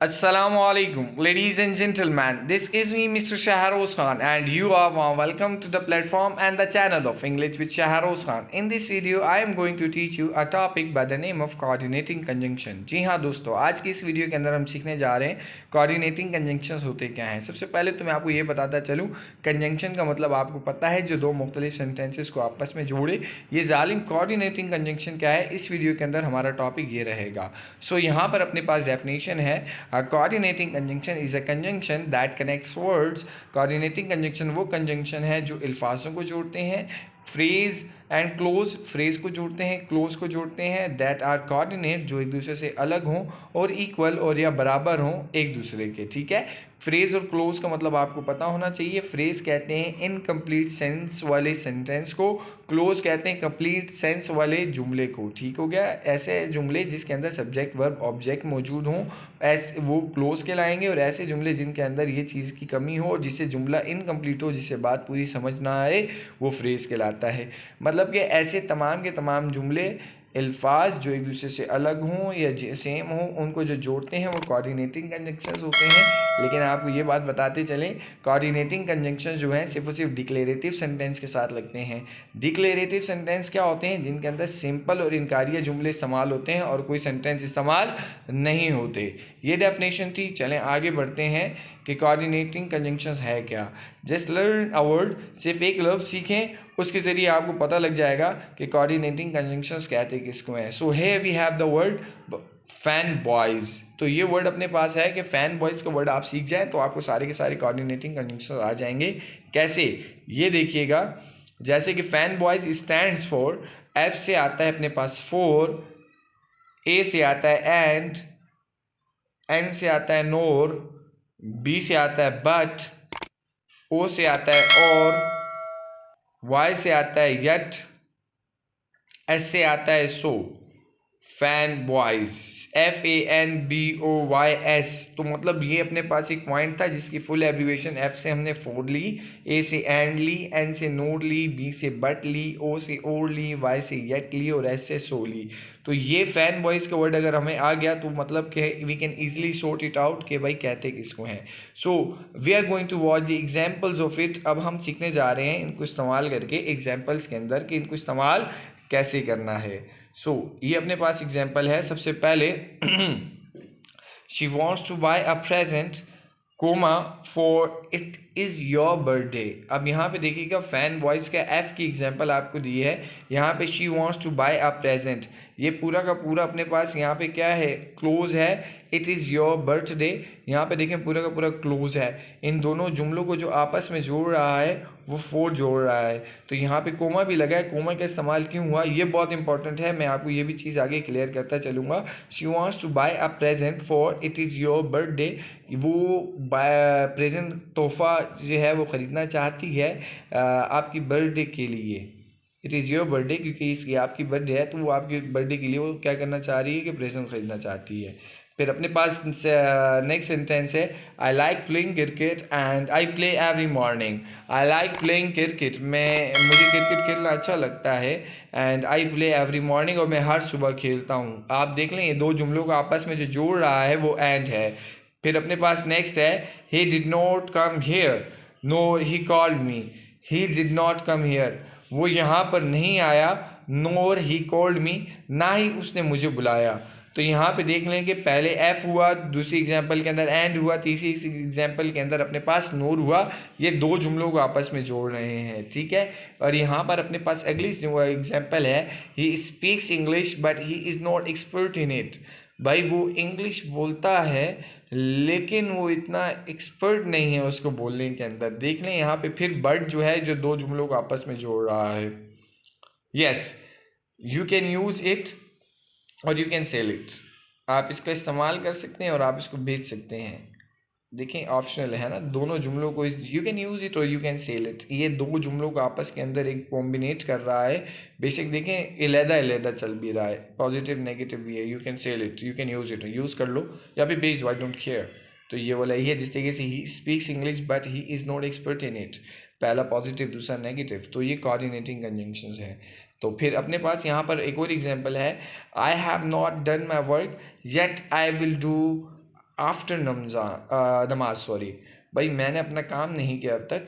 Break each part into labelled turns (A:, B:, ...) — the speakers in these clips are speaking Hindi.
A: Assalamualaikum, ladies and gentlemen. This is me, Mr. Shahroz Khan, and you are warm welcome to the platform and the channel of English with Shahroz Khan. In this video, I am going to teach you a topic by the name of coordinating conjunction. जी हाँ दोस्तों, आज की इस वीडियो के अंदर हम सीखने जा रहे हैं coordinating conjunctions होते क्या हैं। सबसे पहले तो मैं आपको ये बताता चलूँ, conjunction का मतलब आपको पता है, जो दो मुख्तलिफ सेंटेंसेस को आपस में जोड़े। ये जालिम coordinating conjunction क्या है, इस वीडियो के अंदर हमारा टॉपिक ये रहेगा। सो यहाँ पर अपने पास डेफिनेशन है, A coordinating conjunction is a conjunction that connects words. Coordinating conjunction वो conjunction है जो अल्फाजों को जोड़ते हैं, फ्रेज एंड क्लोज, फ्रेज को जोड़ते हैं, क्लोज को जोड़ते हैं, दैट आर कोऑर्डिनेट, जो एक दूसरे से अलग हों और इक्वल और या बराबर हों एक दूसरे के। ठीक है, फ्रेज और क्लोज का मतलब आपको पता होना चाहिए। फ्रेज कहते हैं इनकम्प्लीट सेंस वाले सेंटेंस को, क्लोज कहते हैं कंप्लीट सेंस वाले जुमले को। ठीक हो गया, ऐसे जुमले जिसके अंदर सब्जेक्ट वर्ब ऑब्जेक्ट मौजूद हों ऐसे वो क्लोज कहलाएंगे, और ऐसे जुमले जिनके अंदर ये चीज़ की कमी हो और जिससे जुमला इनकम्प्लीट हो, जिससे बात पूरी समझ ना आए, वो फ्रेज कहलाता है। मतलब कि ऐसे तमाम के तमाम जुमले, अल्फाज जो एक दूसरे से अलग हों या सेम हों, उनको जो जोड़ते हैं वो कोऑर्डिनेटिंग कंजंक्शंस होते हैं। लेकिन आपको ये बात बताते चलें, कोऑर्डिनेटिंग कंजंक्शंस जो हैं सिर्फ और सिर्फ डिक्लेरेटिव सेंटेंस के साथ लगते हैं। डिक्लेरेटिव सेंटेंस क्या होते हैं? जिनके अंदर सिंपल और इनकारिया जुमले इस्तेमाल होते हैं और कोई सेंटेंस इस्तेमाल नहीं होते। ये डेफिनेशन थी। चलें आगे बढ़ते हैं कि कोऑर्डिनेटिंग कंजंक्शंस है क्या। जस्ट लर्न अ वर्ड, सिर्फ एक लफ्ज़ सीखें, उसके ज़रिए आपको पता लग जाएगा कि कोऑर्डिनेटिंग कंजंक्शंस कहते किसको हैं। So here we have the word fan boys. तो ये वर्ड अपने पास है कि फ़ैन बॉयज़ का वर्ड आप सीख जाएं तो आपको सारे के सारे कोऑर्डिनेटिंग कंजंक्शंस आ जाएंगे। कैसे, ये देखिएगा। जैसे कि fan boys stands for, F से आता है अपने पास फॉर, ए से आता है एंड, एन से आता है नोर, बी से आता है बट, ओ से आता है और, वाई से आता है यट, एस से आता है सो। Fan boys, FANBOYS। तो मतलब ये अपने पास एक पॉइंट था जिसकी फुल एब्रीवेशन, एफ से हमने फोर ली, ए से एंड ली, एन से नोर ली, बी से बट ली, ओ से और ली, वाई से येट ली और एस से सो ली। तो ये फैन बॉयज़ का वर्ड अगर हमें आ गया तो मतलब कि we can easily sort it out कि भाई कहते किसको हैं। So we are going to watch the examples of it. अब हम सीखने जा रहे हैं इनको इस्तेमाल करके एग्जाम्पल्स के अंदर कि इनको इस्तेमाल कैसे करना है। सो ये अपने पास एग्जाम्पल है। सबसे पहले she wants to buy a present comma for it is your birthday. अब यहाँ पे देखिएगा फैन वॉइस का एफ की एग्जांपल आपको दी है। यहाँ पे she wants to buy a present, ये पूरा का पूरा अपने पास यहाँ पे क्या है, क्लोज है। इट इज़ योर बर्थडे, यहाँ पे देखें पूरा का पूरा क्लोज है। इन दोनों जुमलों को जो आपस में जोड़ रहा है वो फॉर जोड़ रहा है। तो यहाँ पे कोमा भी लगा है। कोमा का इस्तेमाल क्यों हुआ ये बहुत इंपॉर्टेंट है, मैं आपको ये भी चीज़ आगे क्लियर करता चलूँगा। She wants to buy a present for it is your birthday, वो प्रेजेंट तोहफा जो है वो ख़रीदना चाहती है आपकी बर्थडे के लिए। इट इज़ योर बर्थडे, क्योंकि इसकी आपकी बर्थडे है तो वो आपकी बर्थडे के लिए वो क्या करना चाह रही है कि प्रेजेंट ख़रीदना चाहती है। फिर अपने पास नेक्स्ट सेंटेंस है, I like playing cricket and I play every morning. I like playing cricket, मुझे क्रिकेट खेलना अच्छा लगता है, and I play every morning, और मैं हर सुबह खेलता हूँ। आप देख लें ये दो जुमलों को आपस में जो जोड़ रहा है वो एंड है। फिर अपने पास नेक्स्ट है, he did not come here, no he called me. He did not come here, वो यहाँ पर नहीं आया, नोर ही कॉल्ड मी, ना ही उसने मुझे बुलाया। तो यहाँ पे देख लें कि पहले एफ हुआ, दूसरी एग्जांपल के अंदर एंड हुआ, तीसरी एग्जांपल के अंदर अपने पास नोर हुआ। ये दो जुमलों को आपस में जोड़ रहे हैं। ठीक है, और यहाँ पर अपने पास अगली एग्जांपल है, he speaks English but he is not expert in it. भाई वो इंग्लिश बोलता है लेकिन वो इतना एक्सपर्ट नहीं है उसको बोलने के अंदर। देख लें यहाँ पे फिर बट जो है जो दो जुमलों को आपस में जोड़ रहा है। Yes, you can use it और यू कैन सेल इट। आप इसका इस्तेमाल कर सकते हैं और आप इसको बेच सकते हैं। देखें ऑप्शनल है ना, दोनों जुमलों को यू कैन यूज़ इट और यू कैन सेल इट, ये दो जुमलों को आपस के अंदर एक कॉम्बिनेट कर रहा है। बेशक देखें अलहदा चल भी रहा है, पॉजिटिव नेगेटिव भी है। You can sell it, you can use it, use कर लो या फिर बेच दो, आई डोंट केयर। तो ये वाला ही है जिस तरीके से he speaks English but he is not expert in it, पहला पॉजिटिव दूसरा नेगेटिव। तो ये कोऑर्डिनेटिंग कंजंक्शंस है। तो फिर अपने पास यहाँ पर एक और एग्जांपल है, I have not done my work yet I will do after नमाज सॉरी भाई, मैंने अपना काम नहीं किया अब तक,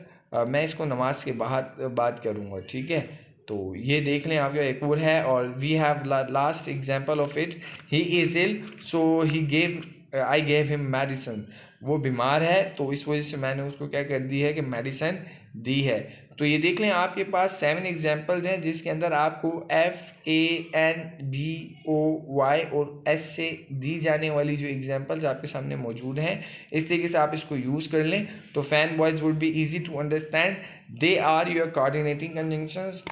A: मैं इसको नमाज के बाद बात करूँगा, ठीक है। तो ये देख लें, आपका एक और है, और we have last example of it, he is ill so he gave I gave him medicine. वो बीमार है तो इस वजह से मैंने उसको क्या कर दी है कि मेडिसिन दी है। तो ये देख लें, आपके पास 7 एग्जांपल्स हैं जिसके अंदर आपको FANBOY और S से दी जाने वाली जो एग्जांपल्स आपके सामने मौजूद हैं, इस तरीके से आप इसको यूज़ कर लें। तो fan boys would be easy to understand, they are your coordinating conjunctions.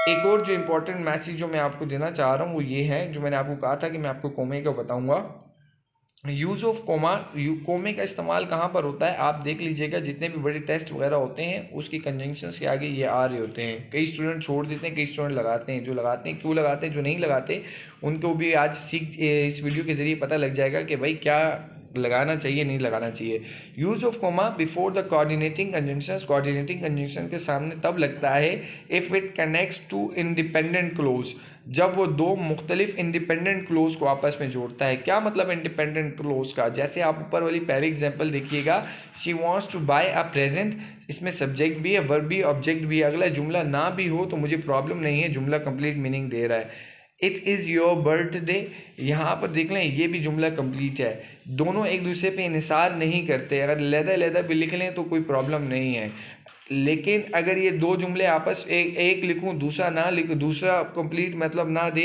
A: एक और जो इम्पोर्टेंट मैसेज जो मैं आपको देना चाह रहा हूँ वो ये है, जो मैंने आपको कहा था कि मैं आपको कोमे का बताऊँगा। यूज़ ऑफ कोमा, कोमे का इस्तेमाल कहाँ पर होता है, आप देख लीजिएगा जितने भी बड़े टेस्ट वगैरह होते हैं उसकी कंजंक्शंस के आगे ये आ रहे होते हैं। कई स्टूडेंट छोड़ देते हैं, कई स्टूडेंट लगाते हैं। जो लगाते हैं क्यों लगाते हैं, जो नहीं लगाते उनको भी आज इस वीडियो के ज़रिए पता लग जाएगा कि भाई क्या लगाना चाहिए, नहीं लगाना चाहिए। Use of comma before the coordinating conjunctions, coordinating conjunction के सामने तब लगता है if it connects to independent clause, जब वो दो मुख्तलिफ इंडिपेंडेंट क्लोज को आपस में जोड़ता है। क्या मतलब इंडिपेंडेंट क्लोज का, जैसे आप ऊपर वाली पहली एग्जांपल देखिएगा, she wants to buy a present, इसमें सब्जेक्ट भी है, वर्ब भी, ऑब्जेक्ट भी है। अगला जुमला ना भी हो तो मुझे प्रॉब्लम नहीं है, जुमला कंप्लीट मीनिंग दे रहा है। इट इज़ योर बर्थडे, यहाँ पर देख लें ये भी जुमला कंप्लीट है। दोनों एक दूसरे पे इन्हिसार नहीं करते, अगर लहदा भी लिख लें तो कोई प्रॉब्लम नहीं है। लेकिन अगर ये दो जुमले आपस एक लिखूं दूसरा ना लिखूं, दूसरा कंप्लीट मतलब ना दे,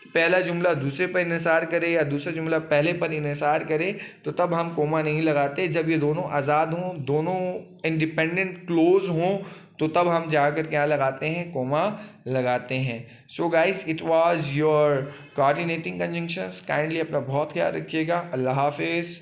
A: पहला जुमला दूसरे पर इन्हिसार करे या दूसरा जुमला पहले पर इन्हिसार करे, तो तब हम कोमा नहीं लगाते। जब ये दोनों आज़ाद हों, दोनों इंडिपेंडेंट क्लोज हों, तो तब हम जाकर क्या लगाते हैं, कोमा लगाते हैं। So guys, it was your coordinating conjunctions. Kindly अपना बहुत ख्याल रखिएगा। अल्लाह हाफिज़।